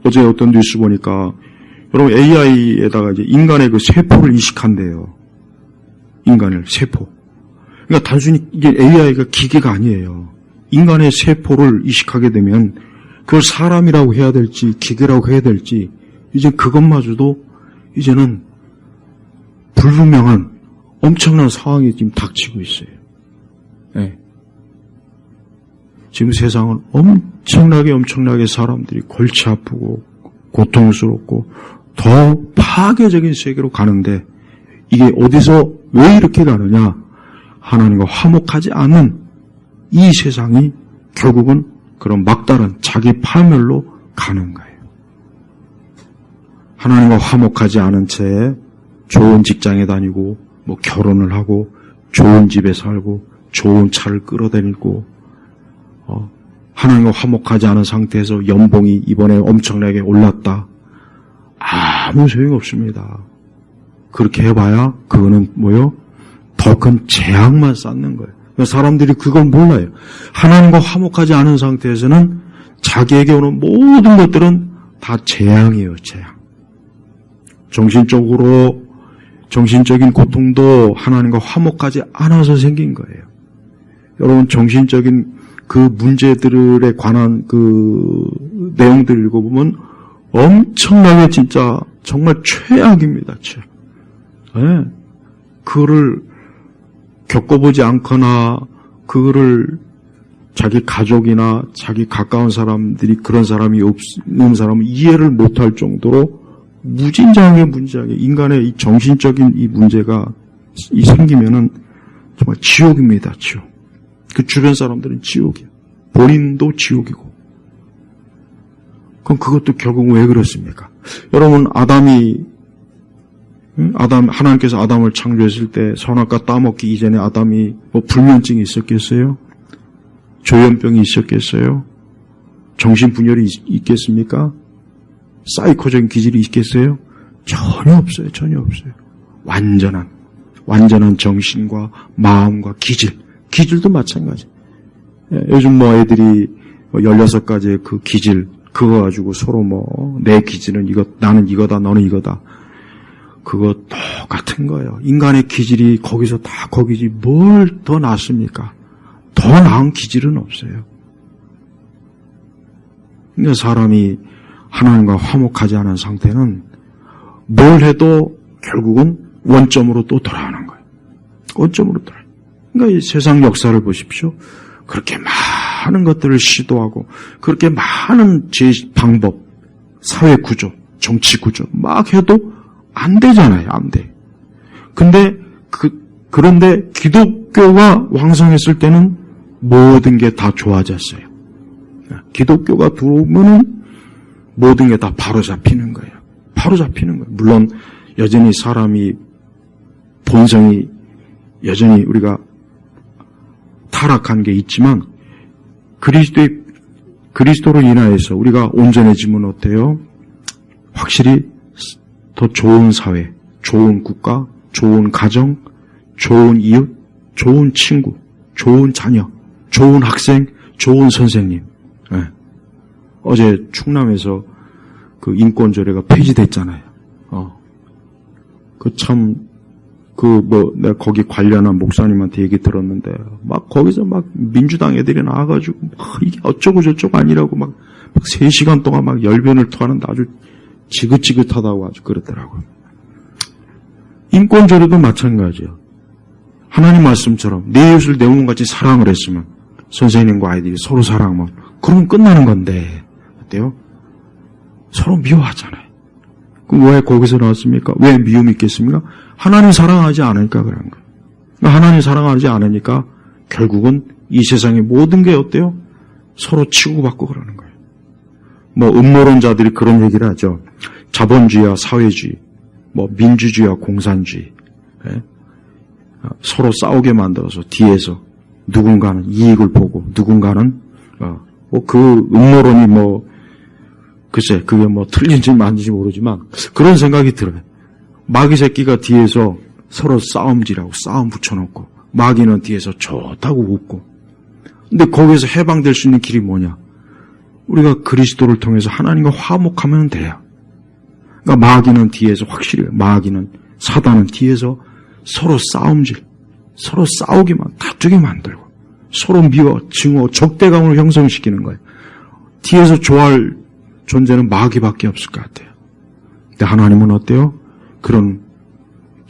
어제 어떤 뉴스 보니까, 여러분, AI에다가 이제 인간의 그 세포를 이식한대요. 인간을, 세포. 그러니까 단순히 이게 AI가 기계가 아니에요. 인간의 세포를 이식하게 되면, 그걸 사람이라고 해야 될지, 기계라고 해야 될지, 이제 그것마저도 이제는 불분명한 엄청난 상황이 지금 닥치고 있어요. 네. 지금 세상은 엄청나게 사람들이 골치 아프고 고통스럽고 더 파괴적인 세계로 가는데 이게 어디서 왜 이렇게 가느냐? 하나님과 화목하지 않은 이 세상이 결국은 그런 막다른 자기 파멸로 가는 거예요. 하나님과 화목하지 않은 채 좋은 직장에 다니고 뭐 결혼을 하고 좋은 집에 살고 좋은 차를 끌어다니고 하나님과 화목하지 않은 상태에서 연봉이 이번에 엄청나게 올랐다. 아무 소용이 없습니다. 그렇게 해봐야 그거는 뭐요? 더 큰 재앙만 쌓는 거예요. 사람들이 그걸 몰라요. 하나님과 화목하지 않은 상태에서는 자기에게 오는 모든 것들은 다 재앙이에요. 재앙. 정신적인 고통도 하나님과 화목하지 않아서 생긴 거예요. 여러분, 정신적인 그 문제들에 관한 그 내용들을 읽어보면 엄청나게 진짜 정말 최악입니다. 최악. 네. 그거를 겪어보지 않거나 그거를 자기 가족이나 자기 가까운 사람들이 그런 사람이 없는 사람은 이해를 못할 정도로 무진장하게 인간의 이 정신적인 이 문제가 생기면은 정말 지옥입니다. 지옥. 그 주변 사람들은 지옥이에요. 본인도 지옥이고. 그럼 그것도 결국 왜 그렇습니까? 여러분, 하나님께서 아담을 창조했을 때 선악과 따먹기 이전에 아담이 뭐 불면증이 있었겠어요? 조현병이 있었겠어요? 정신분열이 있겠습니까? 사이코적인 기질이 있겠어요? 전혀 없어요. 전혀 없어요. 완전한 정신과 마음과 기질도 마찬가지. 요즘 뭐 애들이 16가지의 그 기질, 그거 가지고 서로 뭐 내 기질은 이거, 나는 이거다, 너는 이거다. 그거 똑같은 거예요. 인간의 기질이 거기서 다 거기지 뭘 더 낫습니까? 더 나은 기질은 없어요. 그러니까 사람이 하나님과 화목하지 않은 상태는 뭘 해도 결국은 원점으로 또 돌아오는 거예요. 원점으로 돌아와요. 그러니까 이 세상 역사를 보십시오. 그렇게 많은 것들을 시도하고 그렇게 많은 방법, 사회 구조, 정치 구조 막 해도 안 되잖아요. 안 돼. 그런데 기독교가 왕성했을 때는 모든 게 다 좋아졌어요. 기독교가 들어오면은 모든 게 다 바로 잡히는 거예요. 바로 잡히는 거예요. 물론 여전히 사람이 본성이 여전히 우리가 타락한 게 있지만 그리스도로 인하여서 우리가 온전해지면 어때요? 확실히 더 좋은 사회, 좋은 국가, 좋은 가정, 좋은 이웃, 좋은 친구, 좋은 자녀, 좋은 학생, 좋은 선생님. 네. 어제 충남에서 그 인권조례가 폐지됐잖아요. 내가 거기 관련한 목사님한테 얘기 들었는데, 막 거기서 막 민주당 애들이 나와가지고, 막 이게 어쩌고저쩌고 아니라고 막 3시간 동안 막 열변을 토하는데 아주 지긋지긋하다고 아주 그러더라고요. 인권조례도 마찬가지예요. 하나님 말씀처럼 내 이웃을 내 몸같이 사랑을 했으면 선생님과 아이들이 서로 사랑하면 그러면 끝나는 건데 어때요? 서로 미워하잖아요. 그럼 왜 거기서 나왔습니까? 왜 미움이 있겠습니까? 하나님 사랑하지 않으니까 그런 거예요. 하나님 사랑하지 않으니까 결국은 이 세상의 모든 게 어때요? 서로 치고받고 그러는 거예요. 뭐 음모론자들이 그런 얘기를 하죠. 자본주의와 사회주의, 뭐 민주주의와 공산주의, 서로 싸우게 만들어서 뒤에서 누군가는 이익을 보고 누군가는 그 음모론이 글쎄 그게 틀린지 맞는지 모르지만 그런 생각이 들어요. 마귀 새끼가 뒤에서 서로 싸움질하고 싸움 붙여놓고 마귀는 뒤에서 좋다고 웃고. 근데 거기에서 해방될 수 있는 길이 뭐냐? 우리가 그리스도를 통해서 하나님과 화목하면 돼요. 그러니까 마귀는 뒤에서 확실히 마귀는 사단은 뒤에서 서로 싸움질, 서로 싸우기만 다투게 만들고 서로 미워, 증오, 적대감을 형성시키는 거예요. 뒤에서 좋아할 존재는 마귀밖에 없을 것 같아요. 근데 하나님은 어때요? 그런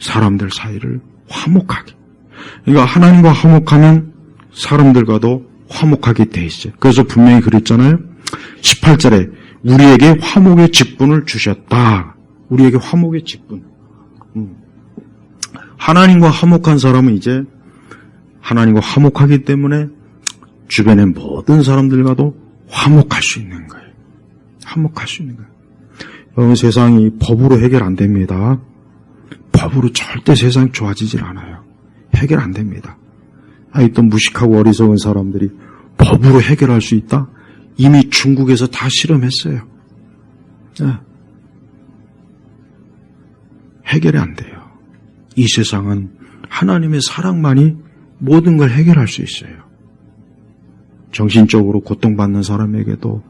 사람들 사이를 화목하게. 그러니까 하나님과 화목하면 사람들과도 화목하게 돼 있어요. 그래서 분명히 그랬잖아요. 18절에 우리에게 화목의 직분을 주셨다. 우리에게 화목의 직분. 하나님과 화목한 사람은 이제 하나님과 화목하기 때문에 주변의 모든 사람들과도 화목할 수 있는 거예요. 화목할 수 있는 거예요. 여러분, 세상이 법으로 해결 안 됩니다. 법으로 절대 세상이 좋아지질 않아요. 해결 안 됩니다. 또 무식하고 어리석은 사람들이 법으로 해결할 수 있다? 이미 중국에서 다 실험했어요. 해결이 안 돼요. 이 세상은 하나님의 사랑만이 모든 걸 해결할 수 있어요. 정신적으로 고통받는 사람에게도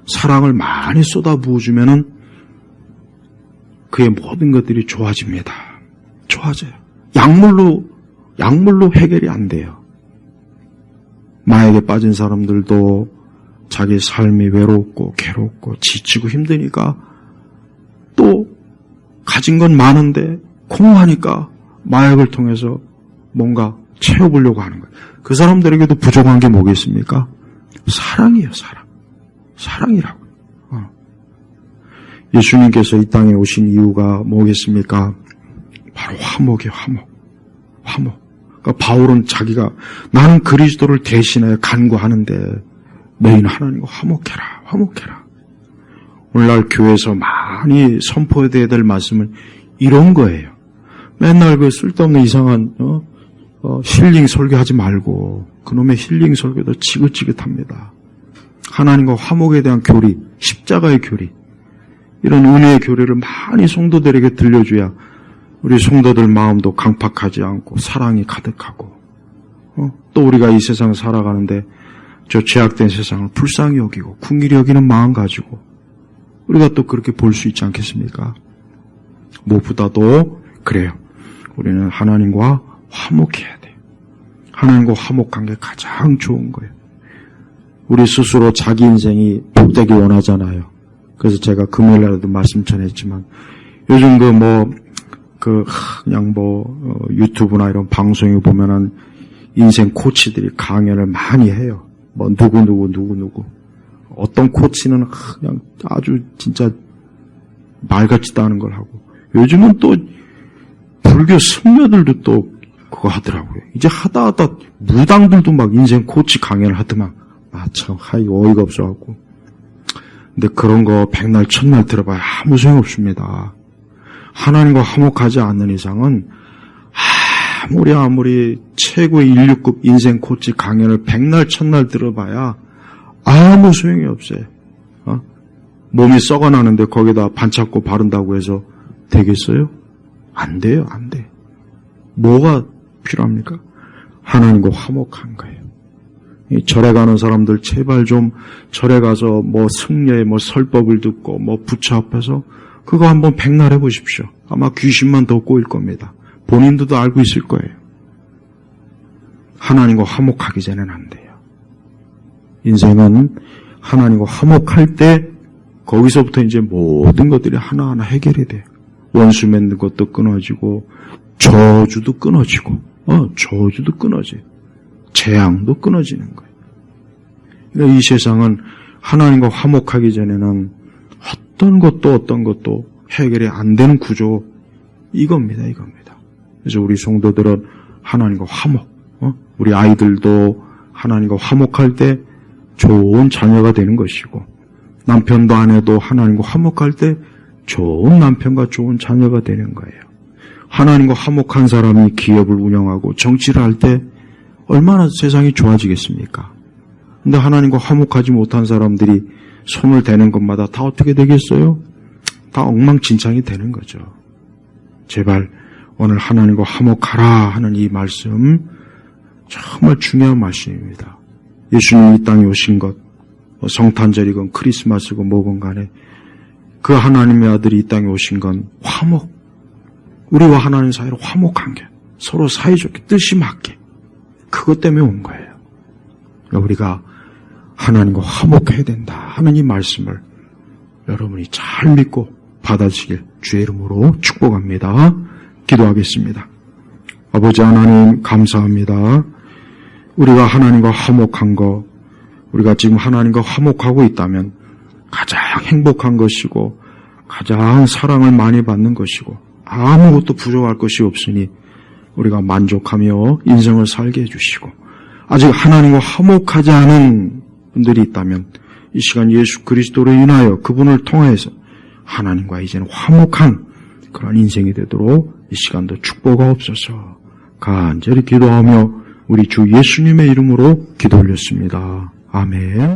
사랑을 많이 쏟아부어주면은 그의 모든 것들이 좋아집니다. 좋아져요. 약물로 해결이 안 돼요. 마약에 빠진 사람들도 자기 삶이 외롭고 괴롭고 지치고 힘드니까 또 가진 건 많은데 공허하니까 마약을 통해서 뭔가 채워보려고 하는 거예요. 그 사람들에게도 부족한 게 뭐겠습니까? 사랑이에요, 사랑. 사랑이라고요. 예수님께서 이 땅에 오신 이유가 뭐겠습니까? 바로 화목이에요, 화목. 그러니까 바울은 자기가 나는 그리스도를 대신하여 간구하는데 너희는 하나님과 화목해라. 오늘날 교회에서 많이 선포해야 될 말씀은 이런 거예요. 맨날 그 쓸데없는 이상한 힐링 설교하지 말고 그놈의 힐링 설교도 지긋지긋합니다. 하나님과 화목에 대한 교리, 십자가의 교리, 이런 은혜의 교리를 많이 성도들에게 들려줘야 우리 성도들 마음도 강팍하지 않고 사랑이 가득하고 또 우리가 이 세상을 살아가는데 저 죄악된 세상을 불쌍히 여기고 긍휼히 여기는 마음 가지고 우리가 또 그렇게 볼 수 있지 않겠습니까? 무엇보다도 그래요. 우리는 하나님과 화목해야 돼요. 하나님과 화목한 게 가장 좋은 거예요. 우리 스스로 자기 인생이 복되기 원하잖아요. 그래서 제가 금요일날에도 말씀 전했지만 요즘 그냥 유튜브나 이런 방송에 보면은 인생 코치들이 강연을 많이 해요. 누구. 어떤 코치는 그냥 아주 진짜 말 같지도 않은 걸 하고 요즘은 또 불교 승려들도 또 그거 하더라고요. 이제 하다 무당들도 막 인생 코치 강연을 하더만 참 어이가 없어갖고. 근데 그런 거 백날 천날 들어봐야 아무 소용없습니다. 하나님과 화목하지 않는 이상은 아무리 최고의 인류급 인생 코치 강연을 백날 천날 들어봐야 아무 소용이 없어요. 몸이 썩어나는데 거기다 반창고 바른다고 해서 되겠어요? 안 돼요, 안 돼. 뭐가 필요합니까? 하나님과 화목한 거예요. 절에 가는 사람들 제발 좀 절에 가서 승려의 설법을 듣고 부처 앞에서 그거 한번 백날 해보십시오. 아마 귀신만 더 꼬일 겁니다. 본인들도 알고 있을 거예요. 하나님과 화목하기 전에는 안 돼요. 인생은 하나님과 화목할 때 거기서부터 이제 모든 것들이 하나하나 해결이 돼요. 원수 맺는 것도 끊어지고 저주도 끊어지고 저주도 끊어져요. 재앙도 끊어지는 거예요. 그러니까 이 세상은 하나님과 화목하기 전에는 어떤 것도 해결이 안 되는 구조 이겁니다. 그래서 우리 성도들은 하나님과 화목, 우리 아이들도 하나님과 화목할 때 좋은 자녀가 되는 것이고 남편도 아내도 하나님과 화목할 때 좋은 남편과 좋은 자녀가 되는 거예요. 하나님과 화목한 사람이 기업을 운영하고 정치를 할 때 얼마나 세상이 좋아지겠습니까? 근데 하나님과 화목하지 못한 사람들이 손을 대는 것마다 다 어떻게 되겠어요? 다 엉망진창이 되는 거죠. 제발 오늘 하나님과 화목하라 하는 이 말씀 정말 중요한 말씀입니다. 예수님이 이 땅에 오신 것, 성탄절이건 크리스마스건 뭐건 간에 그 하나님의 아들이 이 땅에 오신 건 화목, 우리와 하나님 사이로 화목한 게 서로 사이좋게 뜻이 맞게 그것 때문에 온 거예요. 우리가 하나님과 화목해야 된다 하는 이 말씀을 여러분이 잘 믿고 받아주시길 주의 이름으로 축복합니다. 기도하겠습니다. 아버지 하나님 감사합니다. 우리가 하나님과 화목한 거, 우리가 지금 하나님과 화목하고 있다면 가장 행복한 것이고 가장 사랑을 많이 받는 것이고 아무것도 부족할 것이 없으니 우리가 만족하며 인생을 살게 해주시고 아직 하나님과 화목하지 않은 분들이 있다면 이 시간 예수 그리스도로 인하여 그분을 통해서 하나님과 이제는 화목한 그런 인생이 되도록 이 시간도 축복하옵소서. 간절히 기도하며 우리 주 예수님의 이름으로 기도 올렸습니다. 아멘.